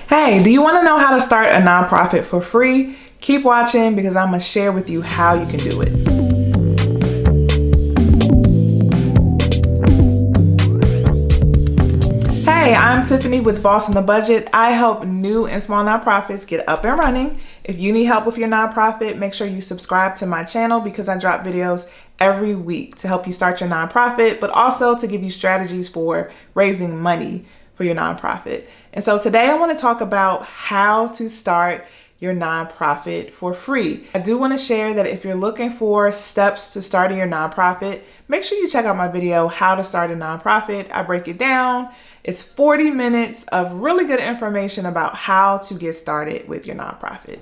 Hey, do you want to know how to start a nonprofit for free? Keep watching because I'm going to share with you how you can do it. Hey, I'm Tiffany with Boss on the Budget. I help new and small nonprofits get up and running. If you need help with your nonprofit, make sure you subscribe to my channel because I drop videos every week to help you start your nonprofit, but also to give you strategies for raising money for your nonprofit. And so today I want to talk about how to start your nonprofit for free. I do want to share that if you're looking for steps to starting your nonprofit, make sure you check out my video, How to Start a Nonprofit. I break it down. It's 40 minutes of really good information about how to get started with your nonprofit.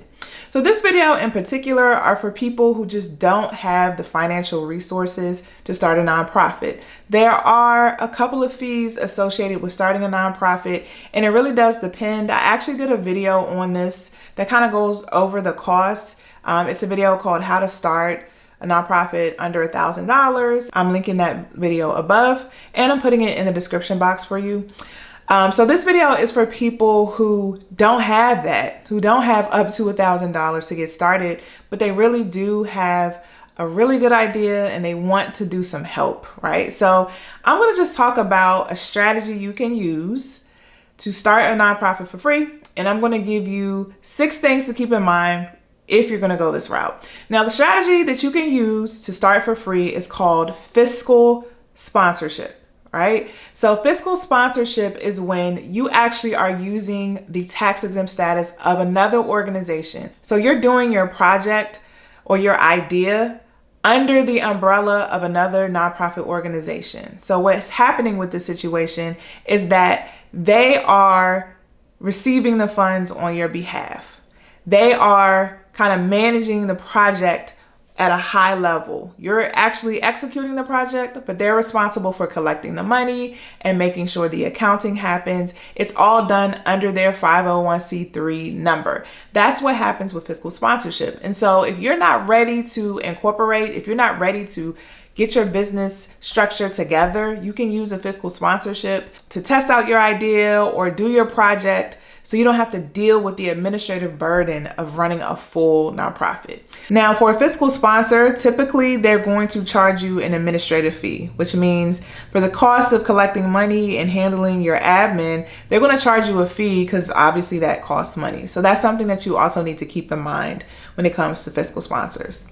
So this video in particular are for people who just don't have the financial resources to start a nonprofit. There are a couple of fees associated with starting a nonprofit, and it really does depend. I actually did a video on this that kind of goes over the cost. It's a video called How to Start a Nonprofit Under $1,000. I'm linking that video above, and I'm putting it in the description box for you. So this video is for people who don't have that, who don't have up to $1,000 to get started, but they really do have a really good idea and they want to do some help, right? So I'm going to just talk about a strategy you can use to start a nonprofit for free. And I'm going to give you 6 things to keep in mind if you're going to go this route. Now, the strategy that you can use to start for free is called fiscal sponsorship. Right? So fiscal sponsorship is when you actually are using the tax exempt status of another organization. So you're doing your project or your idea under the umbrella of another nonprofit organization. So what's happening with this situation is that they are receiving the funds on your behalf. They are kind of managing the project at a high level. You're actually executing the project, but they're responsible for collecting the money and making sure the accounting happens. It's all done under their 501c3 number. That's what happens with fiscal sponsorship. And so if you're not ready to incorporate, if you're not ready to get your business structure together, you can use a fiscal sponsorship to test out your idea or do your project so you don't have to deal with the administrative burden of running a full nonprofit. Now, for a fiscal sponsor, typically they're going to charge you an administrative fee, which means for the cost of collecting money and handling your admin, they're going to charge you a fee because obviously that costs money. So that's something that you also need to keep in mind when it comes to fiscal sponsors.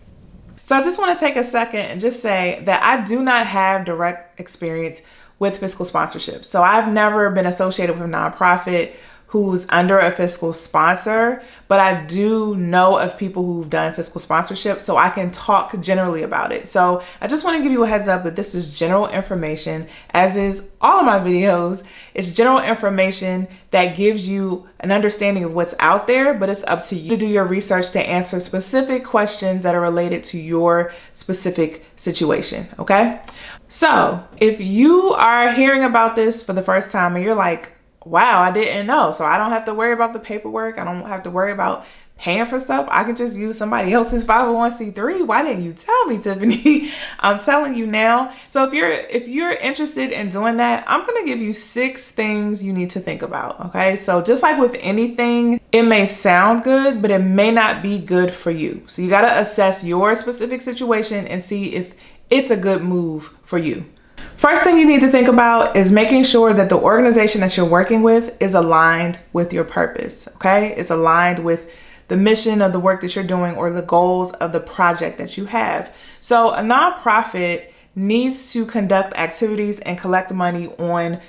So I just want to take a second and just say that I do not have direct experience with fiscal sponsorship. So I've never been associated with a nonprofit who's under a fiscal sponsor, but I do know of people who've done fiscal sponsorship, so I can talk generally about it. So I just want to give you a heads up that this is general information, as is all of my videos. It's general information that gives you an understanding of what's out there, but it's up to you to do your research to answer specific questions that are related to your specific situation, okay? So if you are hearing about this for the first time and you're like, wow, I didn't know. So I don't have to worry about the paperwork. I don't have to worry about paying for stuff. I can just use somebody else's 501c3. Why didn't you tell me, Tiffany? I'm telling you now. So if you're interested in doing that, I'm going to give you 6 things you need to think about. Okay. So just like with anything, it may sound good, but it may not be good for you. So you got to assess your specific situation and see if it's a good move for you. First thing you need to think about is making sure that the organization that you're working with is aligned with your purpose, okay? It's aligned with the mission of the work that you're doing or the goals of the project that you have. So a nonprofit needs to conduct activities and collect money on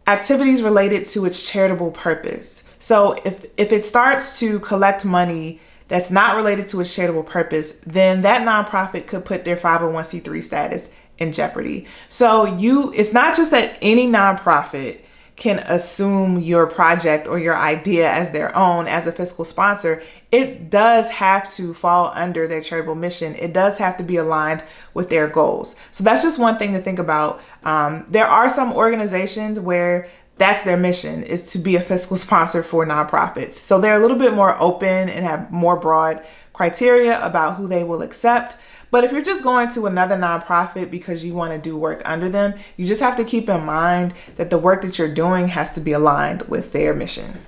activities related to its charitable purpose. So if it starts to collect money that's not related to its charitable purpose, then that nonprofit could put their 501c3 status in jeopardy. So it's not just that any nonprofit can assume your project or your idea as their own as a fiscal sponsor. It does have to fall under their charitable mission. It does have to be aligned with their goals. So that's just one thing to think about. There are some organizations where that's their mission, is to be a fiscal sponsor for nonprofits. So they're a little bit more open and have more broad criteria about who they will accept. But if you're just going to another nonprofit because you want to do work under them, you just have to keep in mind that the work that you're doing has to be aligned with their mission.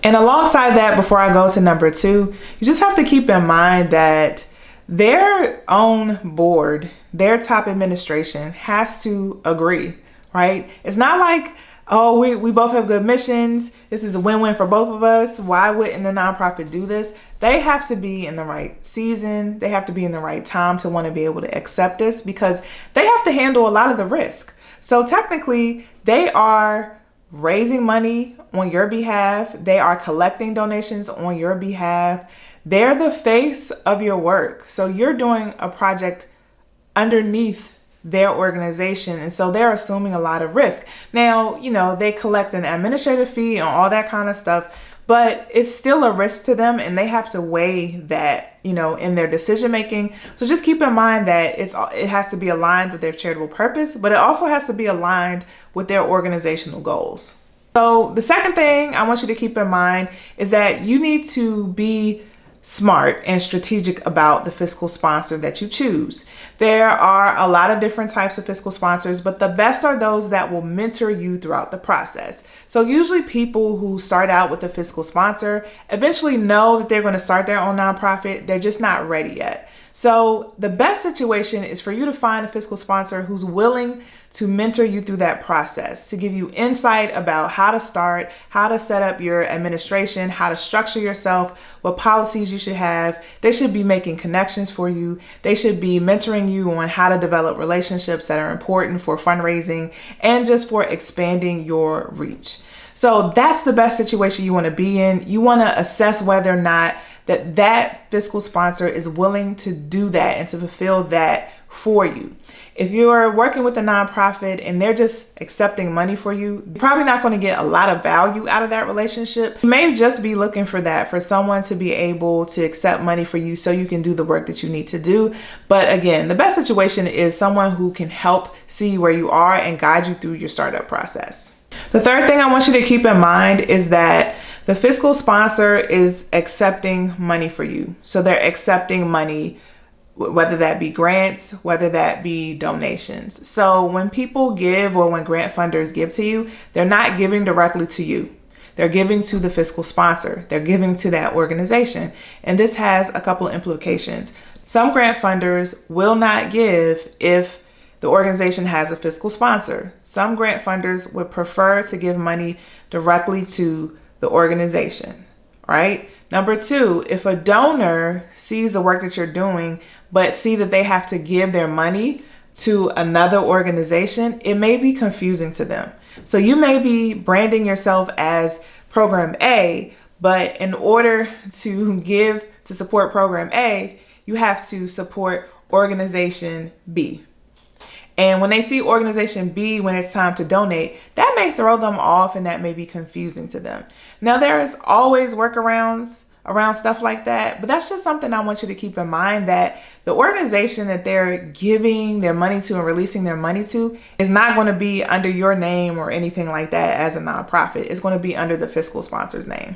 And alongside that, before I go to number 2, you just have to keep in mind that their own board, their top administration has to agree, right? It's not like, oh, we both have good missions. This is a win-win for both of us. Why wouldn't the nonprofit do this? They have to be in the right season. They have to be in the right time to want to be able to accept this, because they have to handle a lot of the risk. So technically, they are raising money on your behalf. They are collecting donations on your behalf. They're the face of your work. So you're doing a project underneath their organization. And so they're assuming a lot of risk. Now, they collect an administrative fee and all that kind of stuff, but it's still a risk to them, and they have to weigh that, in their decision making. So just keep in mind that it has to be aligned with their charitable purpose, but it also has to be aligned with their organizational goals. So the second thing I want you to keep in mind is that you need to be smart and strategic about the fiscal sponsor that you choose. There are a lot of different types of fiscal sponsors, but the best are those that will mentor you throughout the process. So usually people who start out with a fiscal sponsor eventually know that they're going to start their own nonprofit. They're just not ready yet. So the best situation is for you to find a fiscal sponsor who's willing to mentor you through that process, to give you insight about how to start, how to set up your administration, how to structure yourself, what policies you should have. They should be making connections for you. They should be mentoring you on how to develop relationships that are important for fundraising and just for expanding your reach. So that's the best situation you want to be in. You want to assess whether or not that fiscal sponsor is willing to do that and to fulfill that for you. If you're working with a nonprofit and they're just accepting money for you, you're probably not going to get a lot of value out of that relationship. You may just be looking for that, for someone to be able to accept money for you so you can do the work that you need to do. But again, the best situation is someone who can help see where you are and guide you through your startup process. The third thing I want you to keep in mind is that the fiscal sponsor is accepting money for you. So they're accepting money, whether that be grants, whether that be donations. So when people give, or when grant funders give to you, they're not giving directly to you. They're giving to the fiscal sponsor. They're giving to that organization. And this has a couple of implications. Some grant funders will not give if the organization has a fiscal sponsor. Some grant funders would prefer to give money directly to the organization, right? Number 2, if a donor sees the work that you're doing, but see that they have to give their money to another organization, it may be confusing to them. So you may be branding yourself as Program A, but in order to support Program A, you have to support Organization B. And when they see Organization B, when it's time to donate, that may throw them off and that may be confusing to them. Now, there's always workarounds around stuff like that, but that's just something I want you to keep in mind, that the organization that they're giving their money to and releasing their money to is not going to be under your name or anything like that as a nonprofit. It's going to be under the fiscal sponsor's name.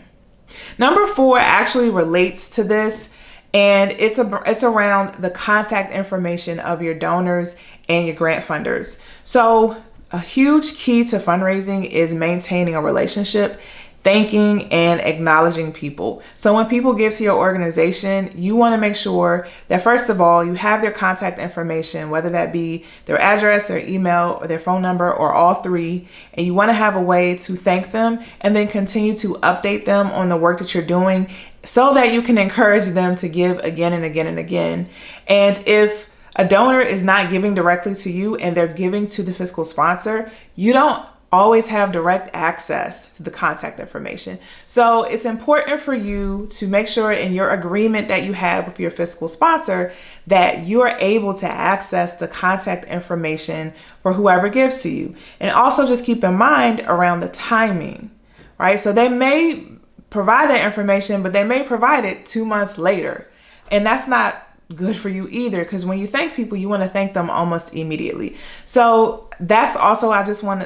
Number 4 actually relates to this, and it's around the contact information of your donors and your grant funders. So a huge key to fundraising is maintaining a relationship, thanking and acknowledging people. So when people give to your organization, you want to make sure that first of all, you have their contact information, whether that be their address, their email, or their phone number, or all 3. And you want to have a way to thank them and then continue to update them on the work that you're doing so that you can encourage them to give again and again and again. And if a donor is not giving directly to you and they're giving to the fiscal sponsor, you don't always have direct access to the contact information. So it's important for you to make sure in your agreement that you have with your fiscal sponsor that you are able to access the contact information for whoever gives to you. And also just keep in mind around the timing, right? So they may provide that information, but they may provide it 2 months later. And that's not good for you either, because when you thank people, you want to thank them almost immediately. So that's also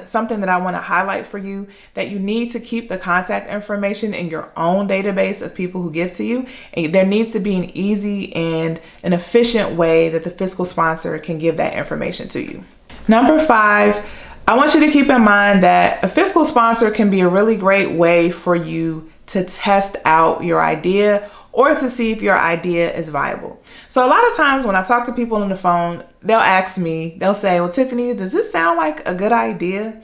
something that I want to highlight for you, that you need to keep the contact information in your own database of people who give to you. And there needs to be an easy and an efficient way that the fiscal sponsor can give that information to you. Number 5, I want you to keep in mind that a fiscal sponsor can be a really great way for you to test out your idea or to see if your idea is viable. So a lot of times when I talk to people on the phone, they'll ask me, they'll say, well, Tiffany, does this sound like a good idea?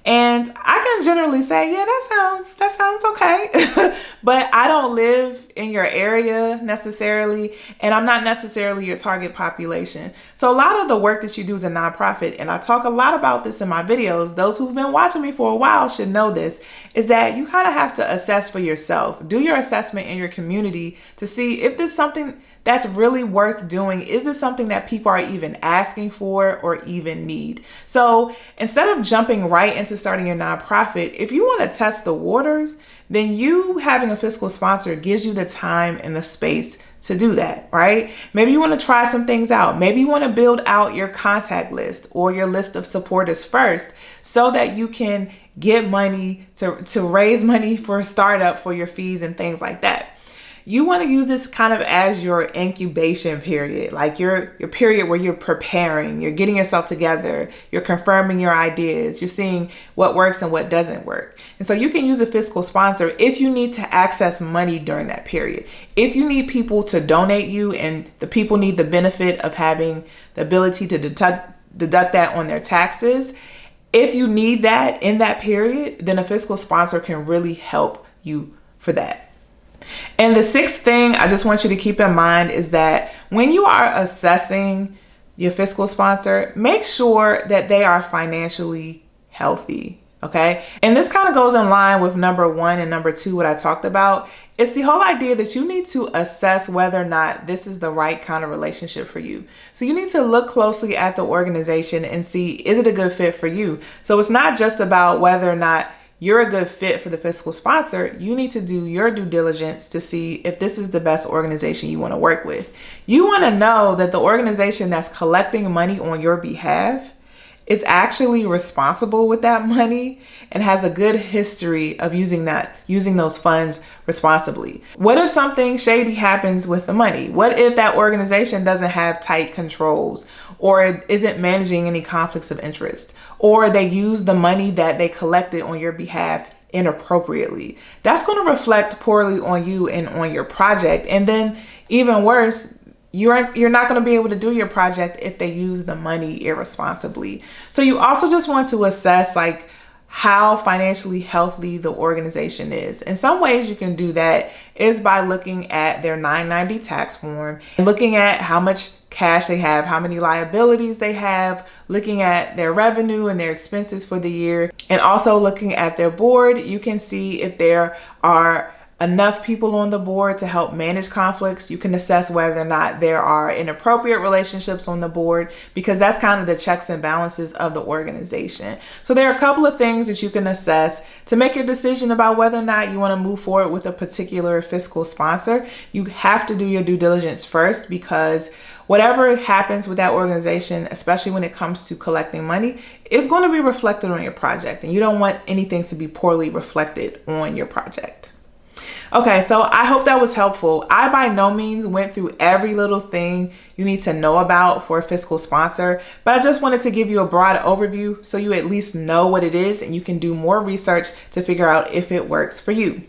And I can generally say, yeah, that sounds okay. But I don't live in your area necessarily, and I'm not necessarily your target population. So a lot of the work that you do as a nonprofit, and I talk a lot about this in my videos, those who've been watching me for a while should know this, is that you kind of have to assess for yourself. Do your assessment in your community to see if this is something that's really worth doing. Is this something that people are even asking for or even need? So instead of jumping right into starting your nonprofit, if you want to test the waters, then you having a fiscal sponsor gives you the time and the space to do that, right? Maybe you want to try some things out. Maybe you want to build out your contact list or your list of supporters first so that you can get money to raise money for a startup for your fees and things like that. You want to use this kind of as your incubation period, like your period where you're preparing, you're getting yourself together, you're confirming your ideas, you're seeing what works and what doesn't work. And so you can use a fiscal sponsor if you need to access money during that period. If you need people to donate you and the people need the benefit of having the ability to deduct that on their taxes, if you need that in that period, then a fiscal sponsor can really help you for that. And the sixth thing I just want you to keep in mind is that when you are assessing your fiscal sponsor, make sure that they are financially healthy, okay? And this kind of goes in line with number 1 and number 2, what I talked about. It's the whole idea that you need to assess whether or not this is the right kind of relationship for you. So you need to look closely at the organization and see, is it a good fit for you? So it's not just about whether or not you're a good fit for the fiscal sponsor. You need to do your due diligence to see if this is the best organization you want to work with. You want to know that the organization that's collecting money on your behalf is actually responsible with that money and has a good history of using those funds responsibly. What if something shady happens with the money? What if that organization doesn't have tight controls or isn't managing any conflicts of interest, or they use the money that they collected on your behalf inappropriately? That's going to reflect poorly on you and on your project. And then even worse, you're not going to be able to do your project if they use the money irresponsibly. So you also just want to assess like how financially healthy the organization is. In some ways you can do that is by looking at their 990 tax form and looking at how much cash they have, how many liabilities they have, looking at their revenue and their expenses for the year, and also looking at their board. You can see if there are enough people on the board to help manage conflicts. You can assess whether or not there are inappropriate relationships on the board, because that's kind of the checks and balances of the organization. So there are a couple of things that you can assess to make your decision about whether or not you want to move forward with a particular fiscal sponsor. You have to do your due diligence first, because whatever happens with that organization, especially when it comes to collecting money, is going to be reflected on your project, and you don't want anything to be poorly reflected on your project. Okay, so I hope that was helpful. I by no means went through every little thing you need to know about for a fiscal sponsor, but I just wanted to give you a broad overview so you at least know what it is and you can do more research to figure out if it works for you.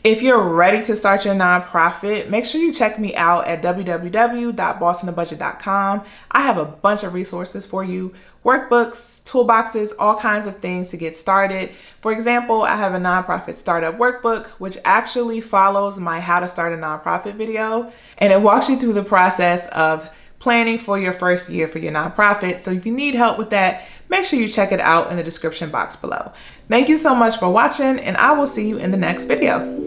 If you're ready to start your nonprofit, make sure you check me out at www.bossonthebudget.com. I have a bunch of resources for you. Workbooks, toolboxes, all kinds of things to get started. For example, I have a nonprofit startup workbook, which actually follows my how to start a nonprofit video. And it walks you through the process of planning for your first year for your nonprofit. So if you need help with that, make sure you check it out in the description box below. Thank you so much for watching, and I will see you in the next video.